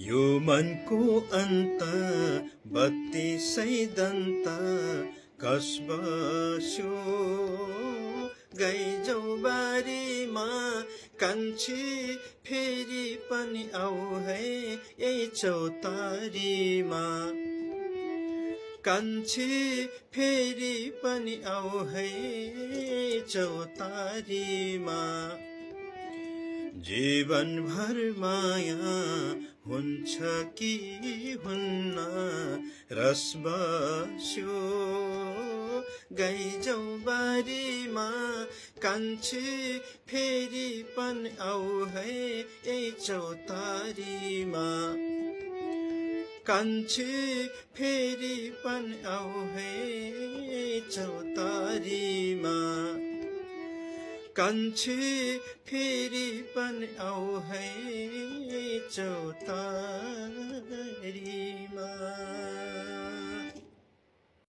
यो मनको अन्त 32 दन्त कस बस्यो गैजौ बारीमा कान्छी फेरि पनि आऊ है यही चौतारीमा कान्छी फेरि पनि आऊ है चौतारीमा जीवनभर माया हुन्छ कि हुन्न रस बस्यो गैजौ बारीमा कान्छी फेरि पनि आऊ है यही चौतारीमा कान्छी फेरि पनि आऊ है चौतारीमा कान्छी फेरि पनि आऊ है चौतारीमा